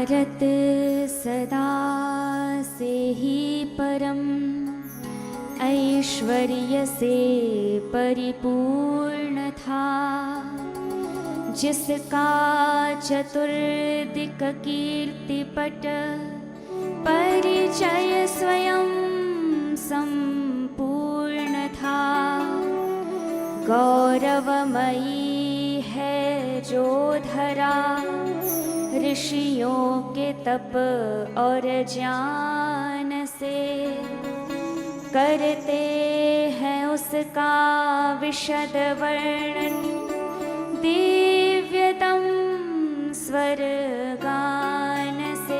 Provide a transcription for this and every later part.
भारत सदा से ही परम ऐश्वर्य से परिपूर्ण था, जिसका चतुर्दिक कीर्तिपट परिचय स्वयं संपूर्ण था। गौरवमयी है जो धरा ऋषियों के तप और ज्ञान से, करते हैं उसका विशद वर्णन दिव्यतम स्वर गान से।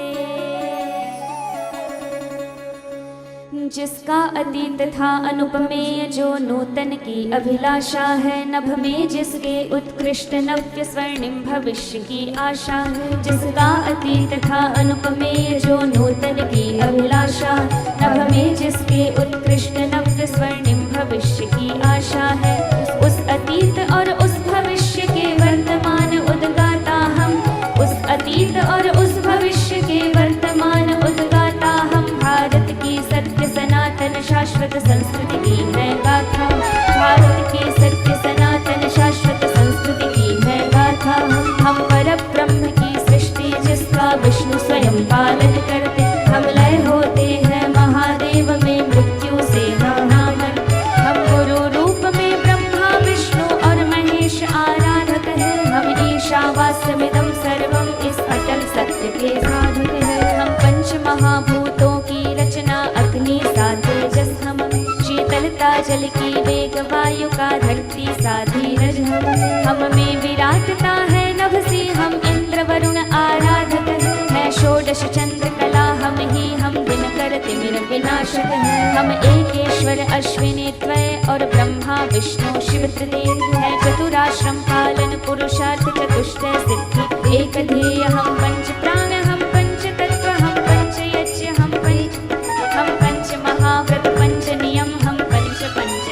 जिसका अतीत था अनुपमेय जो नूतन की अभिलाषा है, नभ में जिसके उत्कृष्ट नव्य स्वर्णिम भविष्य की आशा। जिसका अतीत था अनुपमेय जो नूतन की अभिलाषा, नभ में जिसके उत्कृष्ट नव्य स्वर्णिम भविष्य की आशा है। उस अतीत और उस भविष्य के वर्तमान उद्गाता हम, उस अतीत और उस भविष्य के वर्तमान उद्गाता हम। भारत की सत्य सनातन शाश्वत संस्कृति की है गाथा, भारत की सत्य सनातन शाश्वत संस्कृति की है गाथा। हम परब्रह्म की सृष्टि जिसका विष्णु स्वयं पालन करते, हम लय होते हैं महादेव में मृत्यु से नामन। हम गुरु रूप में ब्रह्मा विष्णु और महेश आराधक हैं, हम ईशावास्यमिदं सर्वम इस अटल सत्य के साधक हैं। हम पंच महाभूतों की रचना अग्नि सा तेजस हम, शीतलता जल की वेग वायु का धरती सा धीरज हम में विराटता है नभ से हम इंद्र वरुण आराधक है। षोडश चंद्र कला हम ही हम दिनकर तिमिर विनाशक हैं। हम एकेश्वर अश्विनी द्वय और ब्रह्मा विष्णु शिव त्रिदेव है। चतुराश्रम पालन पुरुषार्थ चतुष्टय सिद्धि एक ध्येय। हम पंच प्राण हम पंच तत्व हम पंच यज्ञ हम पंच महाव्रत पंच नियम हम पंच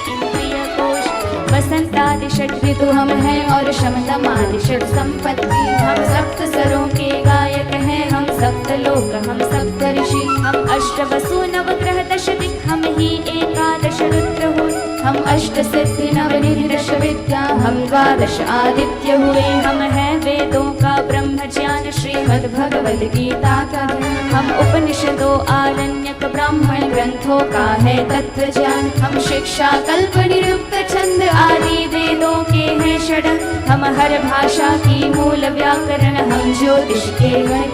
इंद्रिय कोश। वसंतादि षड ऋतु हम हैं और शमदमादि षड संपत्ति। हम सप्त स्वरों के गायक हैं, हम सप्त लोक हम सप्त ऋषि। हम अष्ट वसु नव ग्रह दश दिक् हम ही एकादश रुद्र हो। हम अष्ट सिद्धि नवनिधि दश विद्या हम द्वादश आदित्य हुए। हम हैं वेदों का ब्रह्म ज्ञान श्रीमद् भगवद गीता का। हम उपनिषदों आरण्यक ब्राह्मण ग्रंथों का है तत्व ज्ञान। हम शिक्षा कल्प निरुक्त छंद आदि वेदों के हैं षड। हम हर भाषा की मूल व्याकरण हम ज्योतिष के हैं।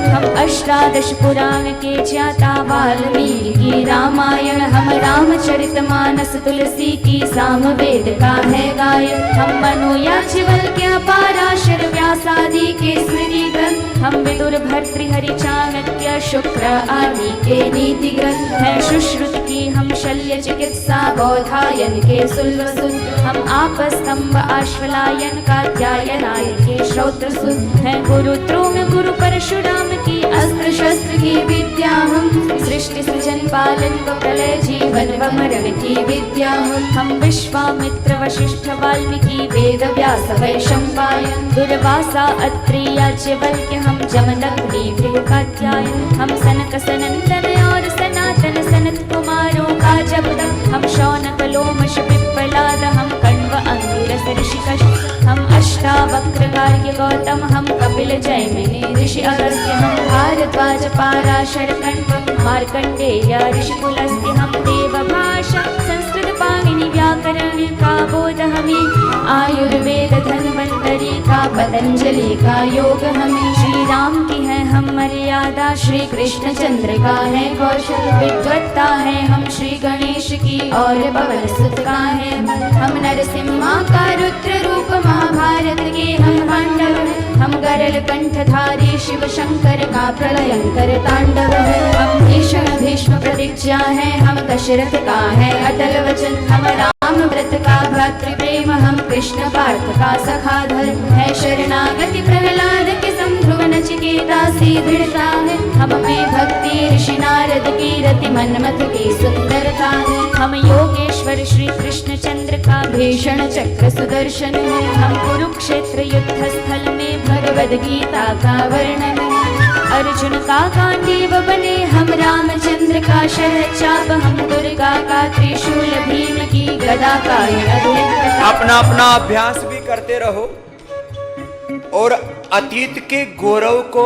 हम अष्टादश पुराण के ज्ञाता वाल्मीकि रामायण। हम रामचरितमानस तुलसी की सामवेद का है गायन। हम मनोयाज्ञवल्क्य पराशर व्यास आदि के स्मृति ग्रंथ। हम विदुर भर्तृहरि चाणक्य शुक्र आदि के नीति ग्रंथ हैं। सुश्रुत की हम शल्य चिकित्सा बौधायन के सुल्वसुन। हम आपस्तंभ आश्वलायन कात्यायन आदि के श्रोत्र सुन हैं। गुरु द्रोण गुरु परशुराम की अस्त्र शस्त्र की विद्या हम। सृष्टि सृजन पालन व प्रलय जीवन व मरण की विद्या हम। विश्वामित्र वशिष्ठ वाल्मीकि वेद व्यास वैशंपायन। दुर्वासा अत्रि याज्ञवल्क्य हम जमदग्नि भृगु कात्यायन। हम सनक सनंदन और सनातन सनत कुमारों का जब तक। हम शौनक लोमश पिप्पलाद हम कण्व अंगिरस ऋषिकश। हम अष्टावक्र गार्ग्य गौतम हम कपिल जैमिनी ऋषि अगस्त्य। हम भारद्वाज पराशर कण्व मार्कंडेय ऋषि पुलस्त्य। हम देव भाषा संस्कृत पाणिनि व्याकरण का बोध हमें। आयुर्वेद धन्वंतरी का पतंजलि का योग हमें। श्री राम की है हम मर्यादा श्री कृष्ण चंद्र का है कौशल। विद्वत्ता है हम श्री गणेश की और पवन सुत का है। हम नरसिम्हा का रुद्र रूप महाभारत के हम पांडव। हम गरल कंठधारी शिव शंकर का प्रलयंकर तांडव है। हम भीष्म प्रतिज्ञा है हम दशरथ का है अटल वचन। हम राम व्रत का भ्रातृ प्रेम हम कृष्ण पार्थ का सखा धर्म है। शरणागति प्रहलाद के संध्रुव नचिकेता सी दृढ़ता है। हम में भक्ति ऋषि नारद की रति मनमथ की सुंदरता है। हम योगेश्वर श्री कृष्ण चंद्र का भीषण चक्र सुदर्शन है। हम कुरुक्षेत्र युद्ध स्थल में भगवद गीता का वर्णन है। अर्जुन का गांडीव बने हम रामचंद्र का शरद चाप, हम दुर्गा का त्रिशूल भीम की गदा का अपना अपना अभ्यास भी करते रहो और अतीत के गौरव को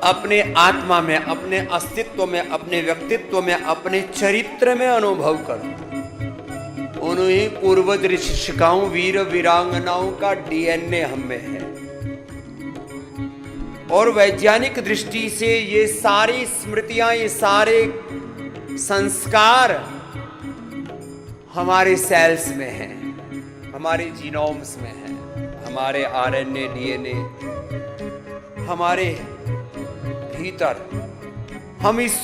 अपने आत्मा में, अपने अस्तित्व में, अपने व्यक्तित्व में, अपने चरित्र में अनुभव करो। उन्हीं पूर्वज ऋषिकाओं वीर वीरांगनाओं का डीएनए हम में है और वैज्ञानिक दृष्टि से ये सारी स्मृतियां, ये सारे संस्कार हमारे सेल्स में हैं, हमारे जीनोम्स में हैं, हमारे आरएनए डीएनए हमारे भीतर। हम इस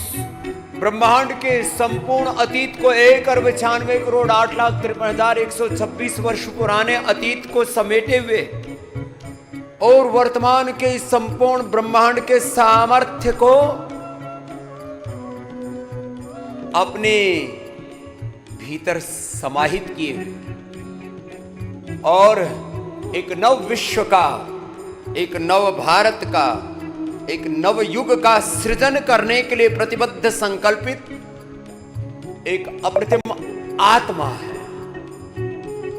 ब्रह्मांड के संपूर्ण अतीत को 1,96,08,53,126 वर्ष पुराने अतीत को समेटे हुए और वर्तमान के इस संपूर्ण ब्रह्मांड के सामर्थ्य को अपने भीतर समाहित किए और एक नव विश्व का, एक नव भारत का, एक नव युग का सृजन करने के लिए प्रतिबद्ध संकल्पित एक अप्रतिम आत्मा है।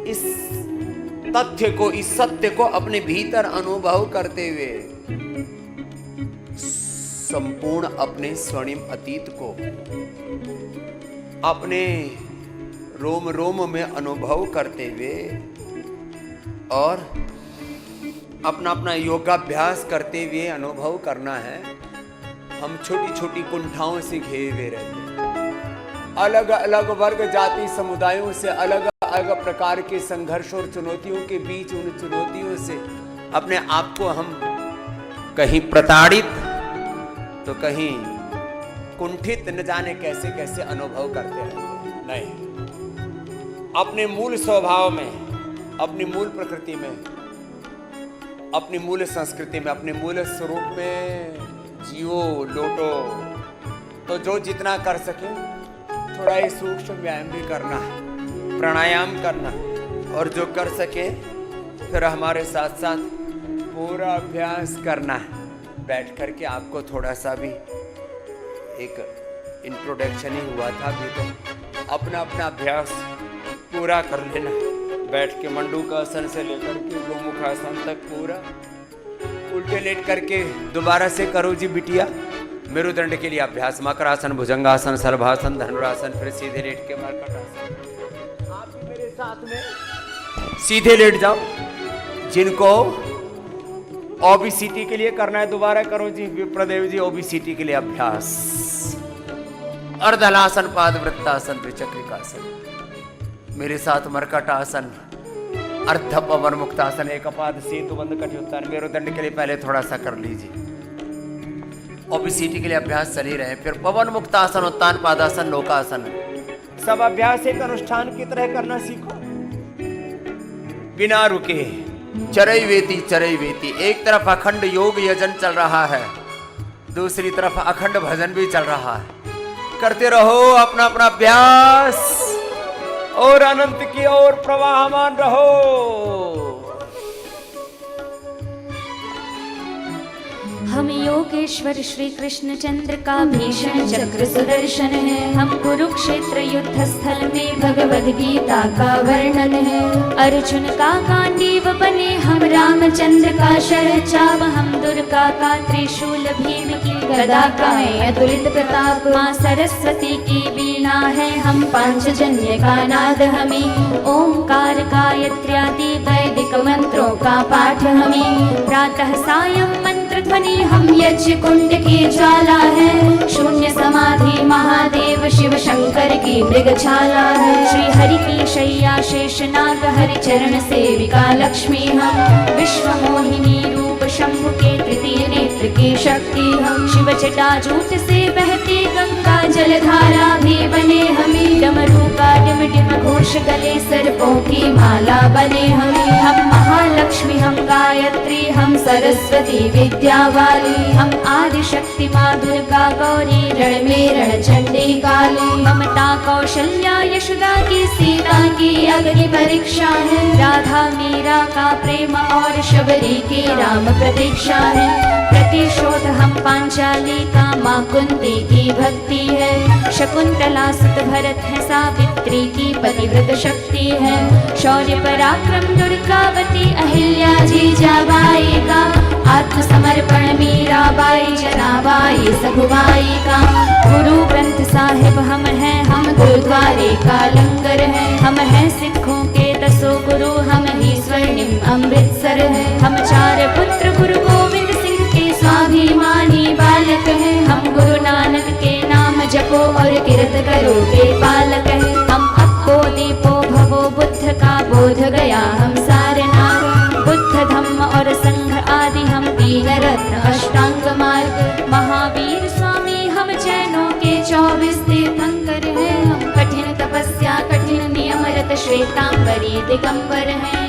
इस तथ्य को, इस सत्य को अपने भीतर अनुभव करते हुए संपूर्ण अपने स्वर्णिम अतीत को अपने रोम रोम में अनुभव करते हुए और अपना अपना योगाभ्यास करते हुए अनुभव करना है। हम छोटी छोटी कुंठाओं से घिरे हुए रहते हैं, अलग अलग वर्ग जाति समुदायों से, अलग अलग प्रकार के संघर्ष और चुनौतियों के बीच उन चुनौतियों से अपने आप को हम कहीं प्रताड़ित तो कहीं कुंठित न जाने कैसे कैसे अनुभव करते हैं। नहीं, अपने मूल स्वभाव में, अपनी मूल प्रकृति में, अपनी मूल संस्कृति में, अपने मूल स्वरूप में जियो, लोटो। तो जो जितना कर सके थोड़ा ही सूक्ष्म व्यायाम भी करना है, प्राणायाम करना, और जो कर सके फिर हमारे साथ साथ पूरा अभ्यास करना है। बैठ करके आपको थोड़ा सा भी एक इंट्रोडक्शन ही हुआ था, अभी तो अपना अपना अभ्यास पूरा कर लेना। बैठ के मंडूकासन से लेकर के गोमुखासन तक पूरा उल्टे लेट करके दोबारा से करो जी बिटिया। मेरुदंड के लिए अभ्यास, मकरासन, भुजंगासन, सर्वासन, धनुरासन, फिर सीधे लेट के मरकटासन। आप भी मेरे साथ में सीधे लेट जाओ। जिनको ओबीसीटी के लिए करना है दोबारा करो जी विप्रदेव जी, ओबीसीटी के लिए अभ्यास। अर्धलासन, पादवृत्तासन, द्विचक्रिकासन, मेरे साथ मरकटासन, अर्ध पवन मुक्तासन, एक पाद सेतु बंद कटियुत्तान। मेरुदंड के लिए पहले थोड़ा सा कर लीजिए, ओबीसीटी के लिए अभ्यास चल ही रहे। फिर पवन मुक्तासन, उत्तान पादासन, लोकासन, सब अभ्यास एक अनुष्ठान की तरह करना सीखो, बिना रुके। चरई वेती चरई वेती, एक तरफ अखंड योग यजन चल रहा है, दूसरी तरफ अखंड भजन भी चल रहा है। करते रहो अपना अपना अभ्यास और अनंत की ओर प्रवाहमान रहो। हम योगेश्वर श्री कृष्ण चंद्र का भीषण चक्र सुदर्शन है। हम कुरुक्षेत्र युद्ध स्थल में भगवद गीता का वर्णन है। अर्जुन का गांडीव बने हम रामचंद्र का शरद चाप, हम दुर्गा का त्रिशूल भीम की गदा का है अतुलित प्रताप। माँ सरस्वती की वीणा है हम पांचजन्य का नाद हमें। ओंकार गायत्र्यादि वैदिक मंत्रों का पाठ हमें। प्रातः सायं मंत्र ध्वनि हम यज्ञ कुंड की ज्वाला है। शून्य समाधि महादेव शिव शंकर की मृगछाला है। श्री हरि की शैया शेषनाग हरि चरण सेविका लक्ष्मी हम। विश्व मोहिनी रूप शंभु के तृतीय नेत्र की शक्ति हम। शिव जटाजूट से बहती गंगा जलधारा भी बने हमें। डमरू का डिम डिम घोष गले सर्पों की माला बने हमें। हम महालक्ष्मी हम गायत्री हम सरस्वती विद्या वाली। हम आदि शक्ति माँ दुर्गा गौरी रण में रण चंडी काली। ममता कौशल्या यशोदा की सीता की अग्नि परीक्षा है। राधा मीरा का प्रेम और शबरी की राम प्रतीक्षा है। प्रतिशोध हम पांचाली का माँ कुंती की भक्ति है। शकुंतला सुत भरत है सावित्री की पतिव्रत शक्ति है। शौर्य पराक्रम दुर्गावती अहिल्या जीजाबाई का। आत्मसमर्पण मीराबाई जनाबाई सखुबाई का। गुरु ग्रंथ साहिब हम हैं हम गुरुद्वारे का लंगर है। हम हैं सिखों के 10 गुरु हम ही स्वर्णिम अमृतसर है। हम 4 पुत्र गुरु गोविंद सिंह के स्वाभिमानी बालक हैं। हम गुरु नानक के नाम जपो और कीर्त करो के पालक हैं। हम अप्पो दीपो भवो बुद्ध का बोध गया हम सारनाथ। बुद्ध धम्म और संघ आदि हम 3 रत्न अष्टांग मार्ग। महावीर स्वामी हम जैनों के 24 तीर्थंकर हैं। हम कठिन तपस्या कठिन नियमरत श्वेतांबरी दिगंबर हैं।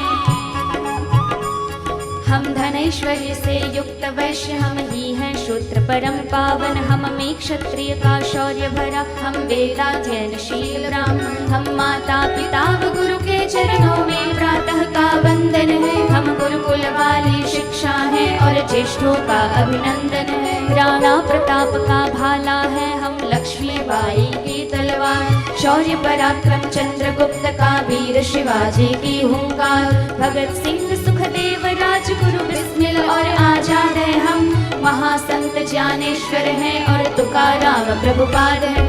हम धनैश्वर्य से युक्त वैश्य हम ही हैं शूद्र परम पावन। हम में क्षत्रिय का शौर्य भरा हम वेदाध्ययनशील ब्राह्मण। हम माता पिता व गुरु के चरणों में प्रातः का वंदन है। हम गुरुकुल वाली शिक्षा है और ज्येष्ठों का अभिनंदन है। राणा प्रताप का भाला है हम लक्ष्मी बाई की तलवार। शौर्य पराक्रम चंद्रगुप्त का वीर शिवाजी की हुंकार। भगत सिंह सुखदेव राजगुरु बिस्मिल और आजाद है हम। महासंत ज्ञानेश्वर हैं और तुकाराम प्रभुपाद हैं।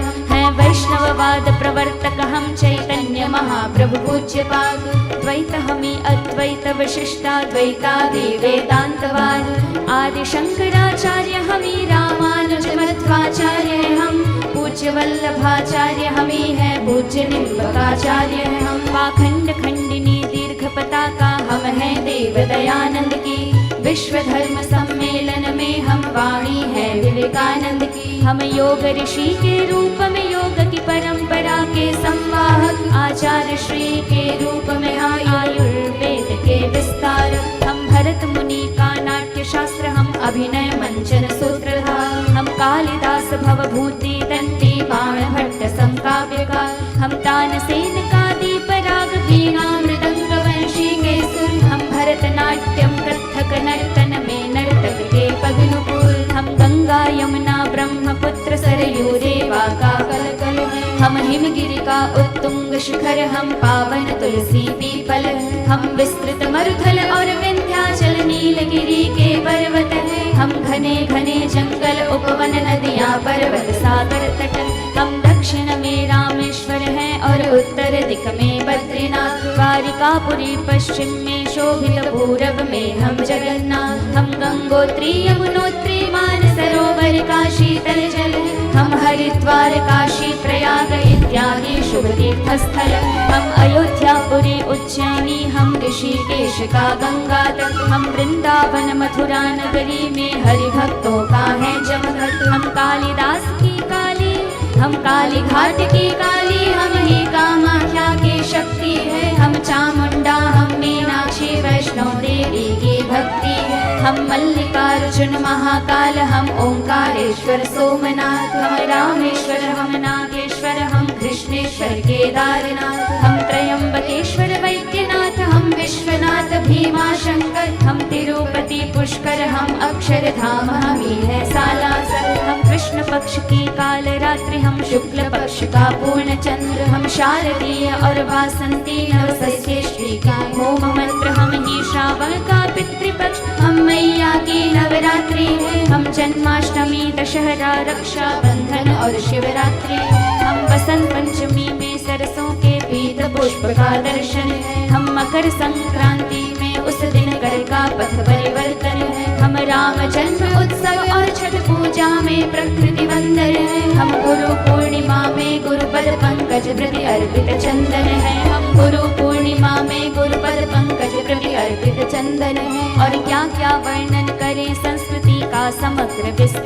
वैष्णववाद प्रवर्तक हम चैतन्य महाप्रभु पूज्यपाद। द्वैत हमें अद्वैत विशिष्टाद्वैतादि वेदांतवाद। आदि शंकराचार्य हमें रामानुज मध्वाचार्य हम। पूज्य वल्लभाचार्य हमें है पूज्य निम्बकाचार्य हम। पाखंड खंडिनी दीर्घ पताका हम हैं देव दयानंद की। विश्व धर्म सम्मेलन में हम वाणी है विवेकानंद की। हम योग ऋषि के रूप में योग की परंपरा के संवाहक। आचार्य श्री के रूप में हम आयुर्वेद के विस्तारक। हम भरत मुनि का नाट्य शास्त्र हम अभिनय मंचन सूत्रधार। हम कालिदास भवभूति दंती बाण भट्ट समकाव्य का। हम तानसेन का दीप राग वीणा मृदंग वंशी के सुर। हम भरतनाट्यम कथक नर्तन में नर्तक के पगनुपुर। हम गंगा यमुना ब्रह्मपुत्र सरयू रेवा का कलकल है। हम हिमगिरि का उत्तुंग शिखर हम पावन तुलसी पीपल। हम विस्तृत मरुथल और विंध्याचल नीलगिरी के पर्वत हैं। हम घने घने जंगल उपवन नदियाँ पर्वत सागर तट। हम दक्षिण में रामेश्वर हैं और उत्तर दिक में बद्रीनाथ। द्वारिकापुरी पश्चिम में शोभित पूरब में हम जगन्नाथ। हम गंगोत्री यमुनोत्री मानसरोवर का शीतल जल। हम हरिद्वार काशी प्रयाग इत्यादि शुभ तीर्थ स्थल। हम अयोध्यापुरी उज्जैनी हम ऋषिकेश का गंगा तट। हम वृंदावन मथुरा नगरी में हरि भक्तों का है जमघट। हम कालिदास की काली हम काली घाट की काली। हम ही कामाख्या की शक्ति है। हम चामुंडा हम मीनाक्षी वैष्णो देवी की भक्ति है। हम मल्लिकार्जुन महाकाल हम ओंकारेश्वर सोमनाथ। हम रामेश्वर हम नागेश्वर हम कृष्णेश्वर केदारनाथ। हम त्रयंबकेश्वर वैद्यनाथ हम विश्वनाथ भीमा शंकर। हम तिरुपति पुष्कर हम अक्षरधाम हम ही है सालासर। हम कृष्ण पक्ष की काल रात्रि हम शुक्ल पक्ष का पूर्ण चंद्र। हम शारदीय और वासंती और सस्येष्टि का होम मंत्र। हम ही श्रावण का पितृपक्ष हम मैया की नवरात्रि है। हम जन्माष्टमी दशहरा रक्षा बंधन और शिवरात्रि। हम बसंत पंचमी में सरसों के पीत पुष्प का दर्शन है। हम मकर संक्रांति में उस दिन कर का पथ परिवर्तन है। हम राम जन्म उत्सव और छठ पूजा में प्रकृति वंदन है। हम गुरु पूर्णिमा में गुरुपद पंकज प्रति अर्पित चंदन है। हम गुरु पूर्णिमा में गुरुपद पंकज प्रति अर्पित चंदन है। और क्या क्या वर्णन करें संस्कृति का समग्र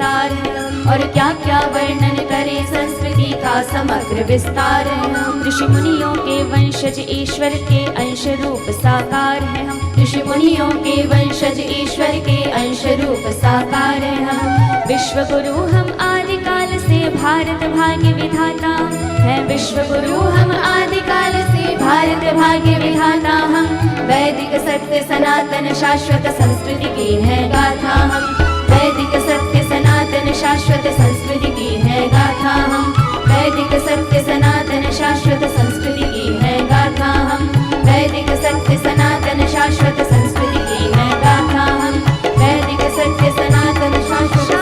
अवतार है और क्या क्या वर्णन करे संस्कृति का समग्र विस्तार है हम ऋषि मुनियों के वंशज ईश्वर के अंश रूप साकार है हम ऋषि मुनियों के वंशज ईश्वर के अंश रूप साकार है हम विश्व गुरु हम आदिकाल से भारत भाग्य विधाता है विश्व गुरु हम आदिकाल से भारत भाग्य विधाता हम वैदिक सत्य सनातन शाश्वत संस्कृति की है गाथा हम वैदिक सत्य सनातन शाश्वत संस्कृति की है गाथा हम वैदिक सत्य सनातन शाश्वत संस्कृति की है गाथा हम वैदिक सत्य सनातन शाश्वत संस्कृति की है गाथा हम वैदिक सत्य सनातन शाश्वत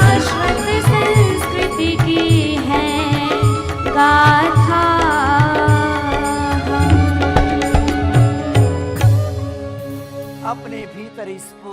संस्कृति की है गाथा अपने भीतर इस पूरे